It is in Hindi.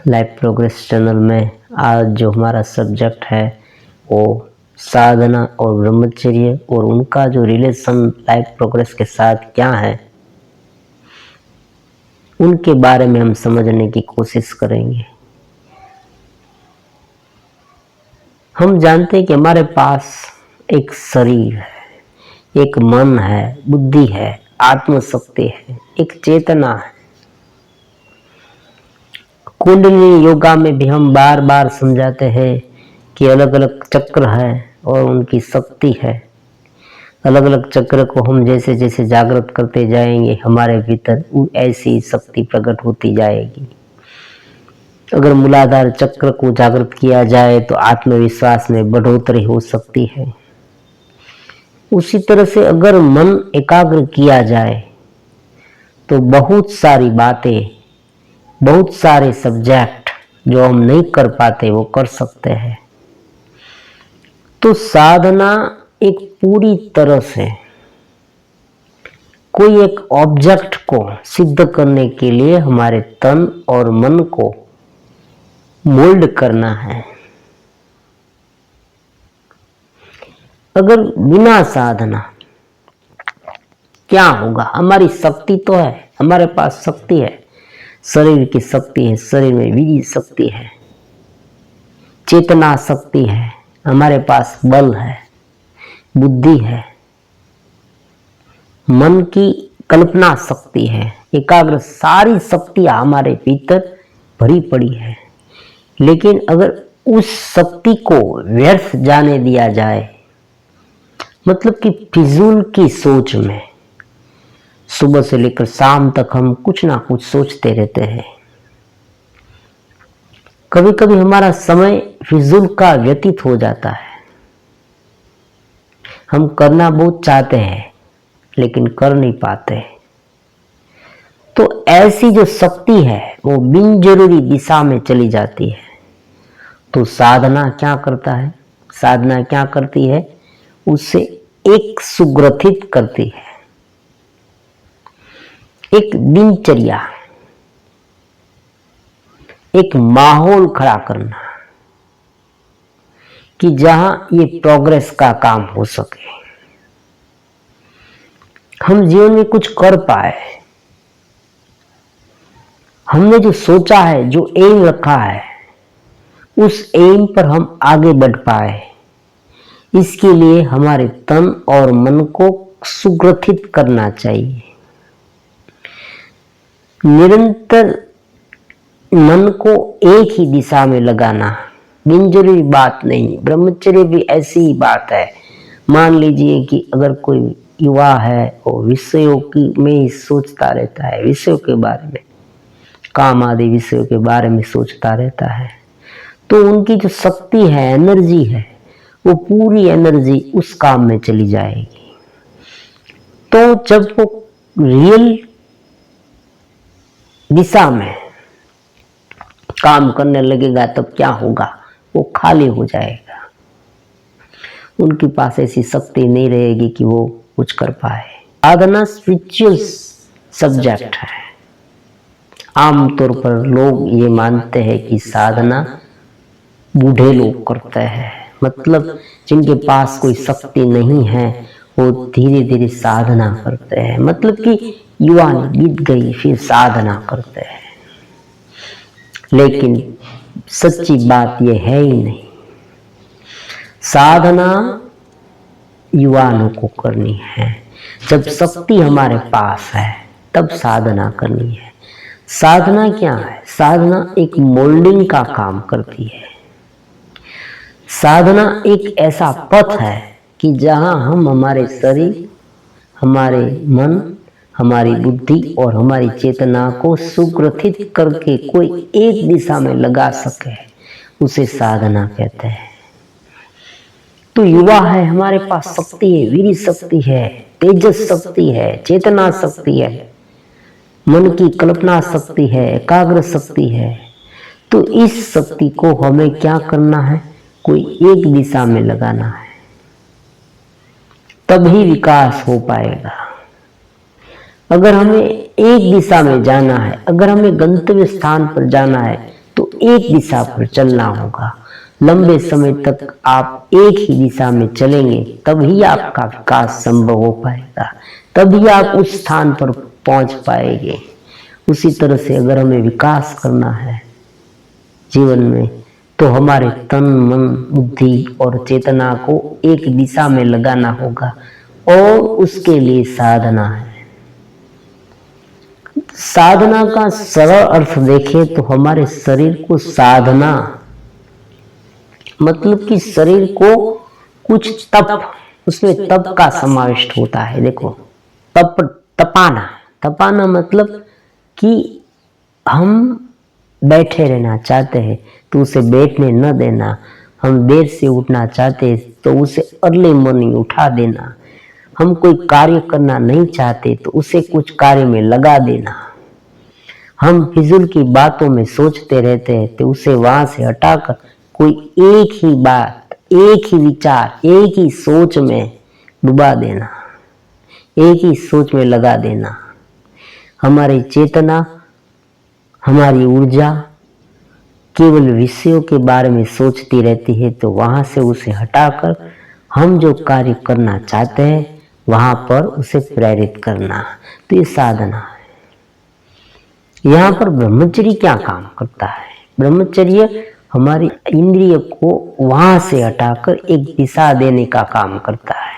लाइफ प्रोग्रेस चैनल में आज जो हमारा सब्जेक्ट है वो साधना और ब्रह्मचर्य और उनका जो रिलेशन लाइफ प्रोग्रेस के साथ क्या है उनके बारे में हम समझने की कोशिश करेंगे। हम जानते हैं कि हमारे पास एक शरीर है, एक मन है, बुद्धि है, आत्मशक्ति है, एक चेतना है। कुंडलिनी योगा में भी हम बार बार समझाते हैं कि अलग अलग चक्र है और उनकी शक्ति है। अलग अलग चक्र को हम जैसे जैसे जागृत करते जाएंगे हमारे भीतर ऐसी शक्ति प्रकट होती जाएगी। अगर मूलाधार चक्र को जागृत किया जाए तो आत्मविश्वास में बढ़ोतरी हो सकती है। उसी तरह से अगर मन एकाग्र किया जाए तो बहुत सारी बातें, बहुत सारे सब्जेक्ट जो हम नहीं कर पाते वो कर सकते हैं। तो साधना एक पूरी तरह से कोई एक ऑब्जेक्ट को सिद्ध करने के लिए हमारे तन और मन को मोल्ड करना है। अगर बिना साधना क्या होगा? हमारी शक्ति तो है, हमारे पास शक्ति है, शरीर की शक्ति है, शरीर में वीर्य शक्ति है, चेतना शक्ति है, हमारे पास बल है, बुद्धि है, मन की कल्पना शक्ति है, एकाग्र, सारी शक्तियां हमारे भीतर भरी पड़ी है। लेकिन अगर उस शक्ति को व्यर्थ जाने दिया जाए, मतलब कि फिजूल की सोच में सुबह से लेकर शाम तक हम कुछ ना कुछ सोचते रहते हैं। कभी कभी हमारा समय फिजूल का व्यतीत हो जाता है। हम करना बहुत चाहते हैं लेकिन कर नहीं पाते। तो ऐसी जो शक्ति है वो बिन जरूरी दिशा में चली जाती है। तो साधना क्या करता है? साधना क्या करती है? उसे एक सुग्रथित करती है, एक दिनचर्या, एक माहौल खड़ा करना कि जहां ये प्रोग्रेस का काम हो सके, हम जीवन में कुछ कर पाए, हमने जो सोचा है, जो एम रखा है, उस एम पर हम आगे बढ़ पाए। इसके लिए हमारे तन और मन को सुग्रथित करना चाहिए। निरंतर मन को एक ही दिशा में लगाना, बिन जरूरी बात नहीं। ब्रह्मचर्य भी ऐसी ही बात है। मान लीजिए कि अगर कोई युवा है और विषयों की में ही सोचता रहता है, विषयों के बारे में, काम आदि विषयों के बारे में सोचता रहता है, तो उनकी जो शक्ति है, एनर्जी है, वो पूरी एनर्जी उस काम में चली जाएगी। तो जब वो रियल दिशा में काम करने लगेगा तब क्या होगा? वो खाली हो जाएगा। उनके पास ऐसी शक्ति नहीं रहेगी कि वो कुछ कर पाए। साधना स्पिरिचुअल सब्जेक्ट है। आमतौर पर लोग ये मानते हैं कि साधना बूढ़े लोग करते हैं, मतलब जिनके पास कोई शक्ति नहीं है वो धीरे धीरे साधना करते हैं, मतलब कि युवानी बीत गई फिर साधना करते हैं। लेकिन सच्ची बात यह है ही नहीं। साधना युवाओं को करनी है। जब शक्ति हमारे पास है तब साधना करनी है। साधना क्या है? साधना एक मोल्डिंग का काम करती है। साधना एक ऐसा पथ है कि जहां हम हमारे शरीर, हमारे मन, हमारी बुद्धि और हमारी चेतना को सुग्रथित करके कोई एक दिशा में लगा सके, उसे साधना कहते हैं। तो युवा है, हमारे पास शक्ति है, वीर्य शक्ति है, तेजस शक्ति है, चेतना शक्ति है, मन की कल्पना शक्ति है, एकाग्र शक्ति है। तो इस शक्ति को हमें क्या करना है? कोई एक दिशा में लगाना है, तभी विकास हो पाएगा। अगर हमें एक दिशा में जाना है, अगर हमें गंतव्य स्थान पर जाना है तो एक दिशा पर चलना होगा। लंबे समय तक आप एक ही दिशा में चलेंगे तभी आपका विकास संभव हो पाएगा, तभी आप उस स्थान पर पहुंच पाएंगे। उसी तरह से अगर हमें विकास करना है जीवन में, तो हमारे तन मन बुद्धि और चेतना को एक दिशा में लगाना होगा, और उसके लिए साधना है। साधना का सरल अर्थ देखें तो हमारे शरीर को साधना मतलब कि शरीर को कुछ तप, उसमें तप का समाविष्ट होता है। देखो, तप, तपाना, तपाना मतलब कि हम बैठे रहना चाहते हैं तो उसे बैठने न देना, हम देर से उठना चाहते हैं तो उसे अर्ली मॉर्निंग उठा देना, हम कोई कार्य करना नहीं चाहते तो उसे कुछ कार्य में लगा देना, हम फिजूल की बातों में सोचते रहते हैं तो उसे वहां से हटाकर कोई एक ही बात, एक ही विचार, एक ही सोच में डुबा देना, एक ही सोच में लगा देना। हमारी चेतना, हमारी ऊर्जा केवल विषयों के बारे में सोचती रहती है, तो वहां से उसे हटाकर हम जो कार्य करना चाहते हैं वहां पर उसे प्रेरित करना, तो ये साधना है। यहाँ पर ब्रह्मचर्य क्या काम करता है? ब्रह्मचर्य हमारी इंद्रिय को वहां से हटाकर एक दिशा देने का काम करता है।